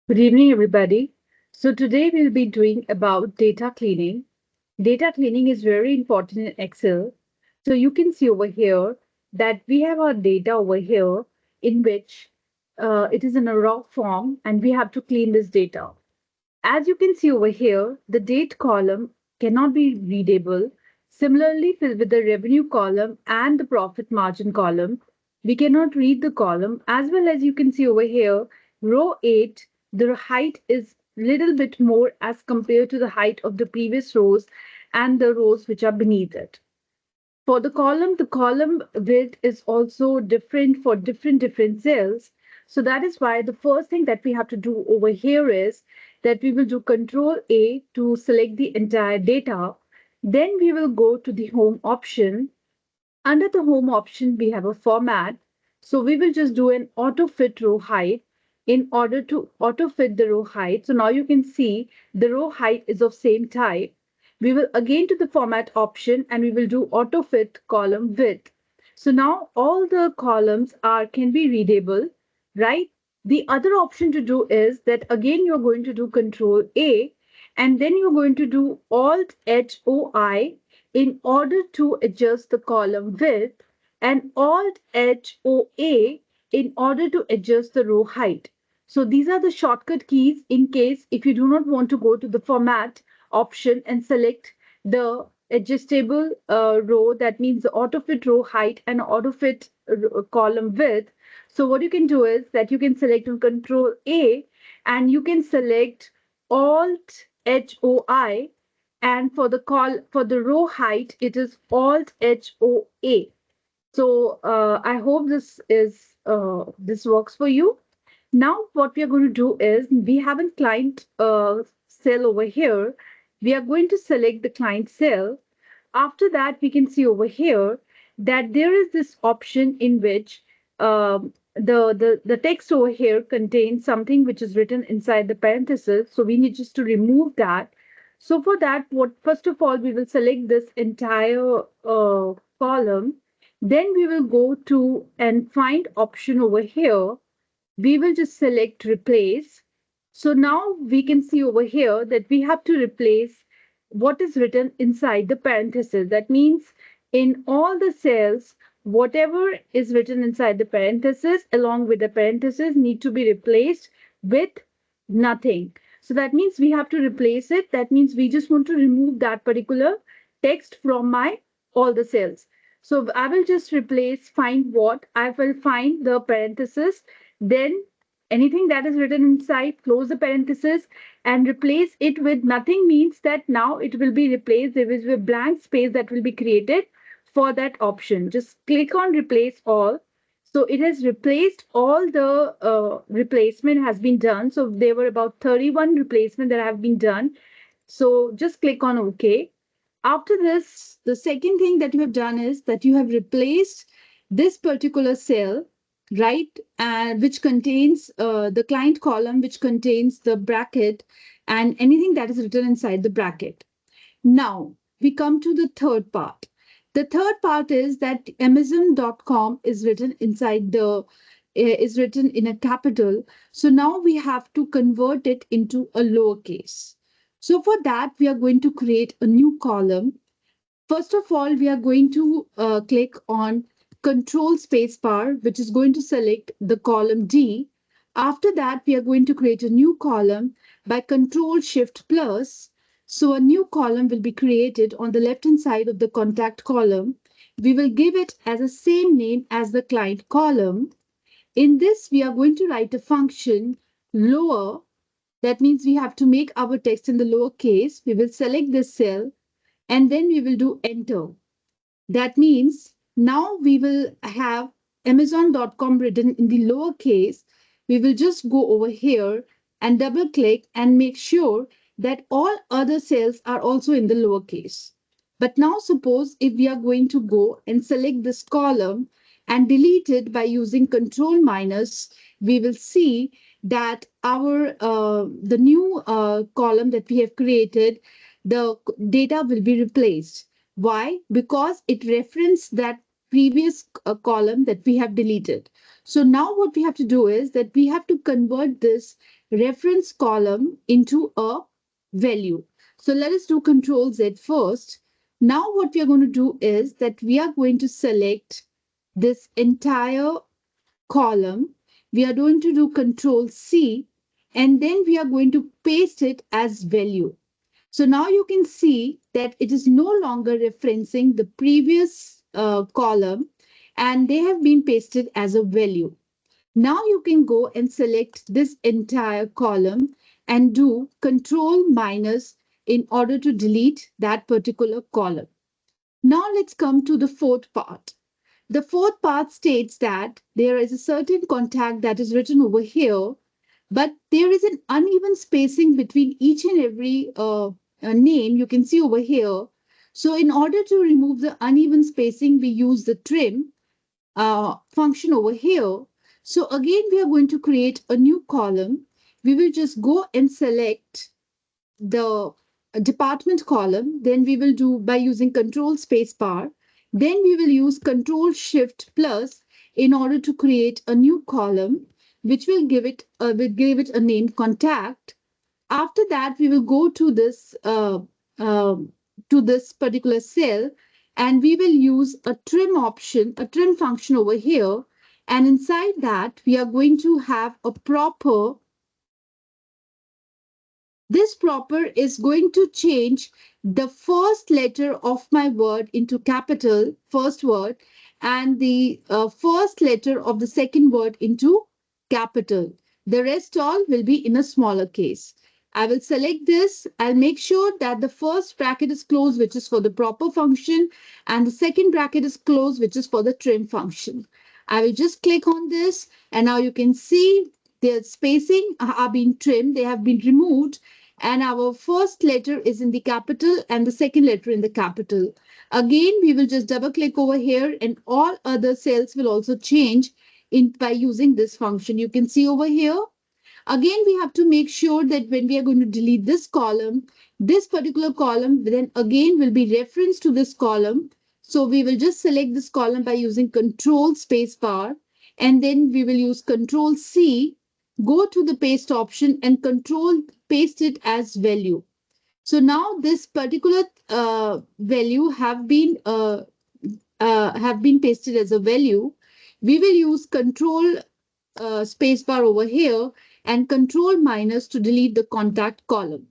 Good evening, everybody. So today we'll be doing about data cleaning. Data cleaning is very important in Excel. So you can see over here that we have our data over here in which it is in a raw form and we have to clean this data. As you can see over here, the date column cannot be readable. Similarly, with the revenue column and the profit margin column, we cannot read the column. As well as you can see over here, row 8, the height is little bit more as compared to the height of the previous rows and the rows which are beneath it. For the column width is also different for different cells. So that is why the first thing that we have to do over here is that we will do Control A to select the entire data. Then we will go to the home option. Under the home option, we have a format. So we will just do an auto fit row height in order to auto fit the row height. So now you can see the row height is of same type. We will again to the format option and we will do auto fit column width. So now all the columns are can be readable, right? The other option to do is that again you're going to do Control A and then you're going to do Alt H O I in order to adjust the column width and Alt H O A in order to adjust the row height. So these are the shortcut keys in case if you do not want to go to the format option and select the adjustable row, that means the auto fit row height and auto fit column width. So what you can do is that you can select on Control A and you can select Alt HOI, and for the row height it is Alt HOA. So I hope this works for you. Now what we are going to do is we have a client cell over here. We are going to select the client cell. After that, we can see over here that there is this option in which the text over here contains something which is written inside the parentheses. So we need just to remove that. So for that, what first of all, we will select this entire column. Then we will go to and find option over here. We will just select replace. So now we can see over here that we have to replace what is written inside the parentheses. That means in all the cells, whatever is written inside the parentheses along with the parentheses need to be replaced with nothing. So that means we have to replace it. That means we just want to remove that particular text from my all the cells. So I will just replace find what. I will find the parentheses, then anything that is written inside, close the parenthesis and replace it with nothing means that now it will be replaced. There is a blank space that will be created for that option. Just click on replace all. So it has replaced all the replacement has been done. So there were about 31 replacement that have been done. So just click on OK. After this, the second thing that you have done is that you have replaced this particular cell, right? And which contains the client column, which contains the bracket and anything that is written inside the bracket. Now we come to the third part. The third part is that Amazon.com is written inside is written in a capital. So now we have to convert it into a lowercase. So for that, we are going to create a new column. First of all, we are going to click on Control Spacebar, which is going to select the column D. After that, we are going to create a new column by Control Shift Plus. So a new column will be created on the left-hand side of the contact column. We will give it as the same name as the client column. In this, we are going to write a function lower. That means we have to make our text in the lower case. We will select this cell and then we will do enter. That means now we will have Amazon.com written in the lower case. We will just go over here and double click and make sure that all other cells are also in the lower case. But now suppose if we are going to go and select this column and delete it by using control minus, we will see that our the new column that we have created, the data will be replaced. Why? Because it referenced that previous column that we have deleted. So now what we have to do is that we have to convert this reference column into a value. So let us do Control Z first. Now what we are going to do is that we are going to select this entire column. We are going to do Control C, and then we are going to paste it as value. So now you can see that it is no longer referencing the previous column, and they have been pasted as a value. Now you can go and select this entire column and do Control minus in order to delete that particular column. Now let's come to the fourth part. The fourth part states that there is a certain contact that is written over here, but there is an uneven spacing between each and every name you can see over here. So in order to remove the uneven spacing, we use the trim function over here. So again, we are going to create a new column. We will just go and select the department column. Then we will do by using Control space bar. Then we will use Control Shift plus in order to create a new column, which will give it a name contact. After that, we will go uh, to this particular cell, and we will use a trim option, a trim function over here. And inside that, we are going to have a proper. This proper is going to change the first letter of my word into capital, first word, and the first letter of the second word into capital. The rest all will be in a smaller case. I will select this. I'll make sure that the first bracket is closed, which is for the proper function, and the second bracket is closed, which is for the trim function. I will just click on this, and now you can see the spacing are being trimmed. They have been removed, and our first letter is in the capital and the second letter in the capital. Again, we will just double click over here, and all other cells will also change in by using this function. You can see over here. Again, we have to make sure that when we are going to delete this particular column then again will be reference to this column. So we will just select this column by using Control space bar, and then we will use Control C, go to the paste option and Control paste it as value. So now this particular value have been pasted as a value. We will use Control spacebar over here and Control minus to delete the contact column.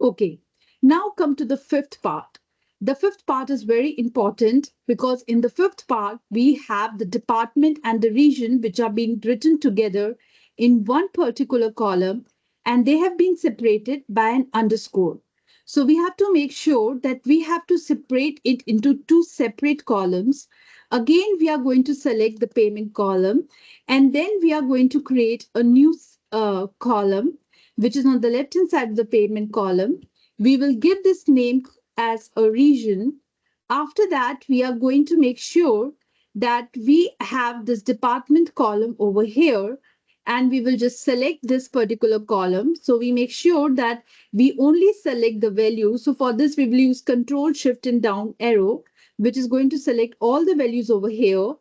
Okay, now come to the fifth part. The fifth part is very important because in the fifth part, we have the department and the region which are being written together in one particular column, and they have been separated by an underscore. So we have to make sure that we have to separate it into two separate columns. Again, we are going to select the payment column, and then we are going to create a new column which is on the left hand side of the payment column. We will give this name as a region. After that, we are going to make sure that we have this department column over here, and we will just select this particular column. So we make sure that we only select the value. So for this, we will use Control Shift and down arrow, which is going to select all the values over here.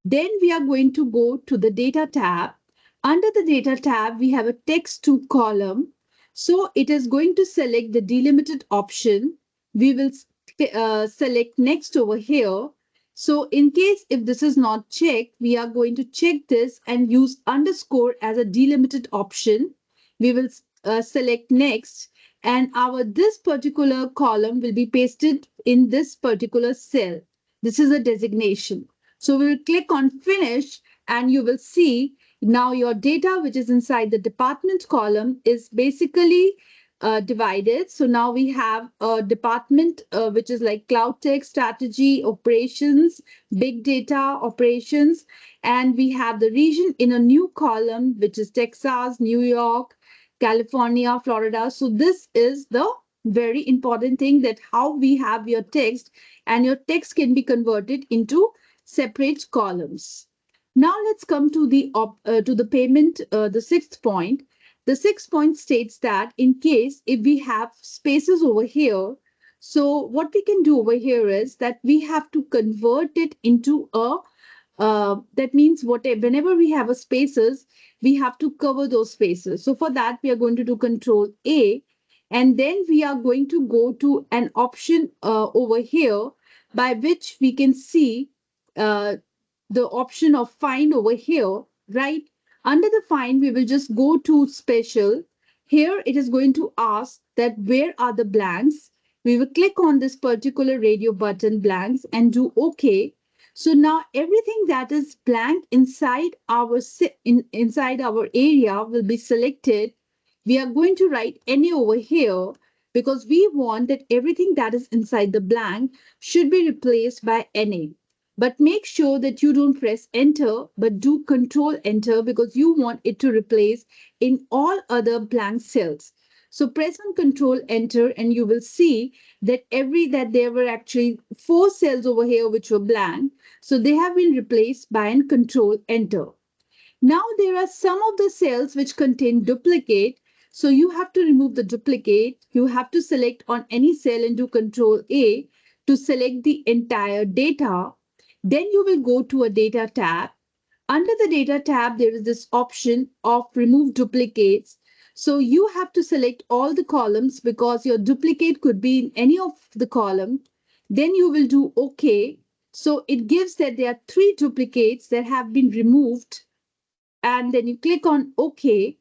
Then we are going to go to the data tab. Under the data tab, we have a text to column. So it is going to select the delimited option. We will select next over here. So in case if this is not checked, we are going to check this and use underscore as a delimited option. We will select next, and our this particular column will be pasted in this particular cell. This is a designation. So we will click on finish, and you will see now your data which is inside the department column is basically divided. So now we have a department which is like cloud tech, strategy, operations, big data, operations, and we have the region in a new column which is Texas, New York, California, Florida. So this is the very important thing, that how we have your text, and your text can be converted into separate columns. Now let's come to the payment, the sixth point. The sixth point states that in case if we have spaces over here, So what we can do over here is that we have to convert it into a that means whatever whenever we have a spaces, we have to cover those spaces. So for that, we are going to do Control A, and then we are going to go to an option over here by which we can see uh, the option of find over here, right? Under the find, we will just go to special. Here it is going to ask that where are the blanks. We will click on this particular radio button blanks and do OK. So now everything that is blank inside our inside our area will be selected. We are going to write any over here because we want that everything that is inside the blank should be replaced by any. But make sure that you don't press enter, but do control enter because you want it to replace in all other blank cells. So press on control enter and you will see that there were actually four cells over here which were blank. So they have been replaced by an control enter. Now there are some of the cells which contain duplicate. So you have to remove the duplicate. You have to select on any cell and do Control A to select the entire data. Then you will go to a data tab. Under the data tab, there is this option of remove duplicates. So you have to select all the columns because your duplicate could be in any of the column. Then you will do OK. So it gives that there are three duplicates that have been removed, and then you click on OK.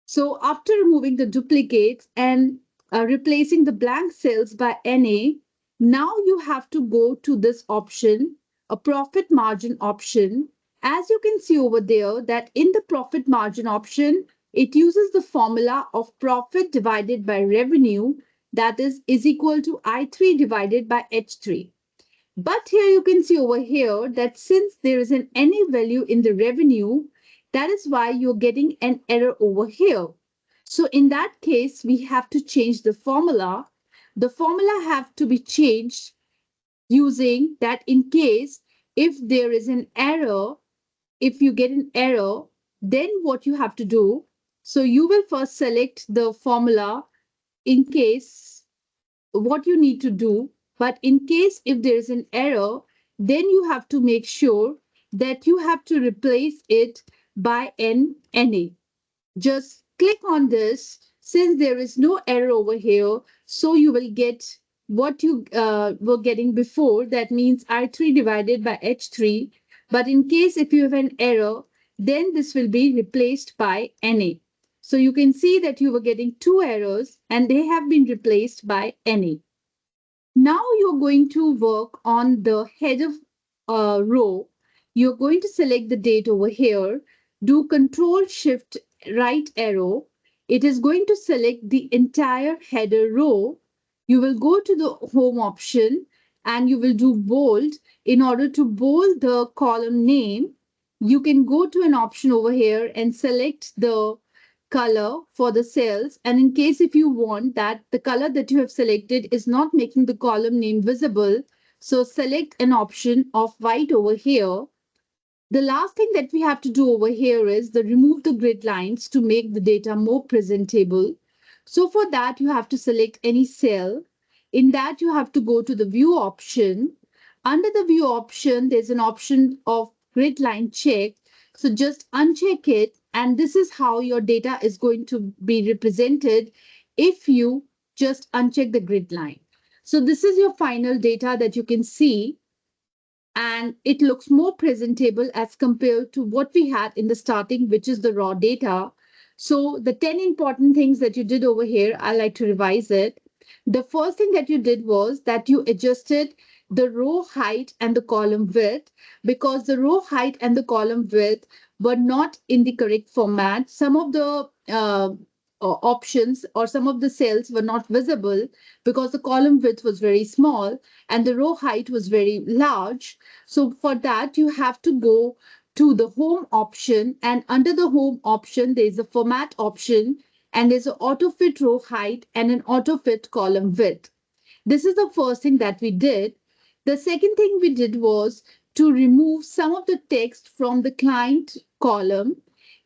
So after removing the duplicates and replacing the blank cells by NA, now you have to go to this option, a profit margin option. As you can see over there that in the profit margin option, it uses the formula of profit divided by revenue, that is equal to I3 divided by H3. But here you can see over here that since there is an any value in the revenue, that is why you're getting an error over here. So in that case, we have to change the formula. The formula have to be changed using that in case if there is an error, if you get an error, then what you have to do. So you will first select the formula in case what you need to do. But in case if there is an error, then you have to make sure that you have to replace it by an NA. Just click on this since there is no error over here. So you will get what you were getting before. That means I3 divided by H3. But in case if you have an error, then this will be replaced by NA. So you can see that you were getting two errors and they have been replaced by NA. Now you're going to work on the head of row. You're going to select the date over here, do Control Shift right arrow. It is going to select the entire header row. You will go to the home option and you will do bold. In order to bold the column name, you can go to an option over here and select the color for the cells, and in case if you want that the color that you have selected is not making the column name visible, so select an option of white over here. The last thing that we have to do over here is the remove the grid lines to make the data more presentable. So for that you have to select any cell. In that you have to go to the view option. Under the view option there's an option of grid line check. So just uncheck it, and this is how your data is going to be represented if you just uncheck the grid line. So this is your final data that you can see, and it looks more presentable as compared to what we had in the starting, which is the raw data. So the 10 important things that you did over here, I like to revise it. The first thing that you did was that you adjusted the row height and the column width, because the row height and the column width were not in the correct format. Some of the options or some of the cells were not visible because the column width was very small and the row height was very large. So for that, you have to go to the home option, and under the home option, there's a format option, and there's an auto fit row height and an auto fit column width. This is the first thing that we did. The second thing we did was to remove some of the text from the client column.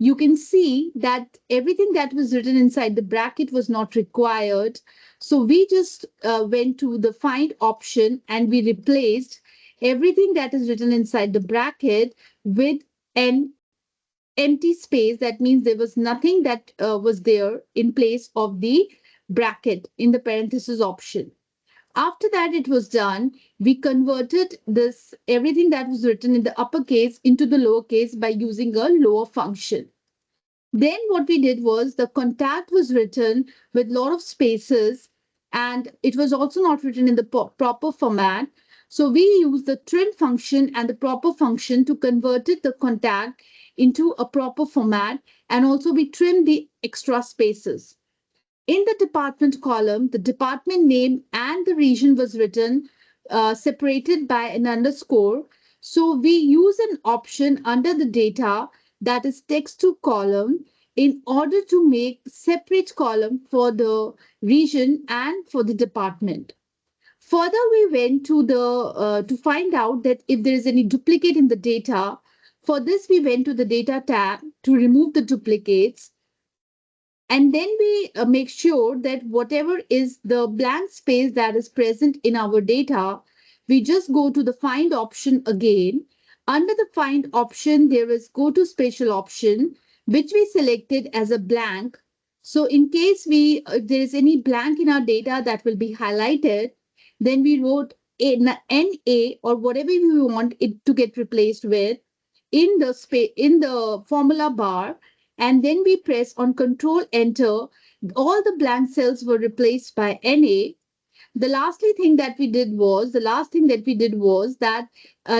you can see that everything that was written inside the bracket was not required. So we just went to the find option and we replaced everything that is written inside the bracket with an empty space. That means there was nothing that was there in place of the bracket in the parenthesis option. After that it was done, we converted this everything that was written in the uppercase into the lowercase by using a lower function. Then what we did was the contact was written with lot of spaces, and it was also not written in the proper format. So we used the trim function and the proper function to convert it, the contact into a proper format, and also we trimmed the extra spaces. In the department column, the department name and the region was written separated by an underscore. So we use an option under the data, that is text to column, in order to make separate column for the region and for the department. Further, we went to the to find out that if there is any duplicate in the data. For this, we went to the data tab to remove the duplicates, and then we make sure that whatever is the blank space that is present in our data, we just go to the find option again. Under the find option, there is go to spatial option, which we selected as a blank. So in case if there is any blank in our data, that will be highlighted. Then we wrote NA or whatever we want it to get replaced with in the in the formula bar, and then we press on control enter. All the blank cells were replaced by NA. The last thing that we did was that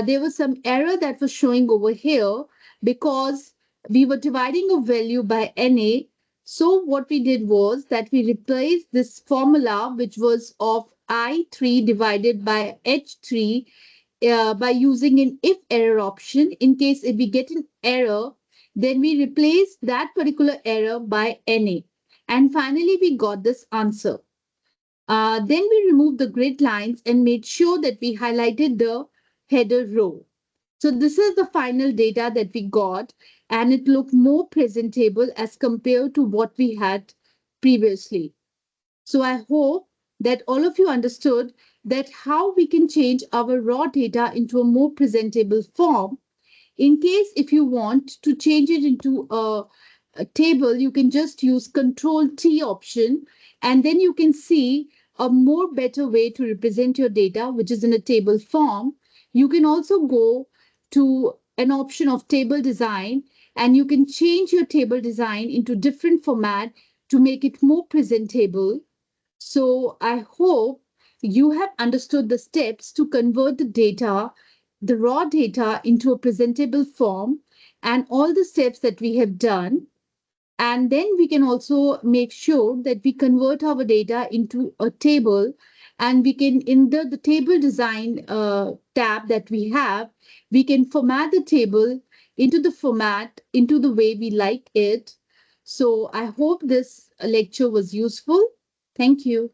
there was some error that was showing over here because we were dividing a value by NA. So what we did was that we replaced this formula, which was of I3 divided by H3, by using an if error option. In case if we get an error, then we replace that particular error by NA. And finally, we got this answer. Then we removed the grid lines and made sure that we highlighted the header row. So this is the final data that we got, and it looked more presentable as compared to what we had previously. So I hope that all of you understood that how we can change our raw data into a more presentable form. In case if you want to change it into a table, you can just use Control T option, and then you can see a more better way to represent your data, which is in a table form. You can also go to an option of table design, and you can change your table design into different format to make it more presentable. So I hope you have understood the steps to convert the data, the raw data, into a presentable form, and all the steps that we have done. And then we can also make sure that we convert our data into a table, and we can, in the table design tab that we have, we can format the table into the format, into the way we like it. So I hope this lecture was useful. Thank you.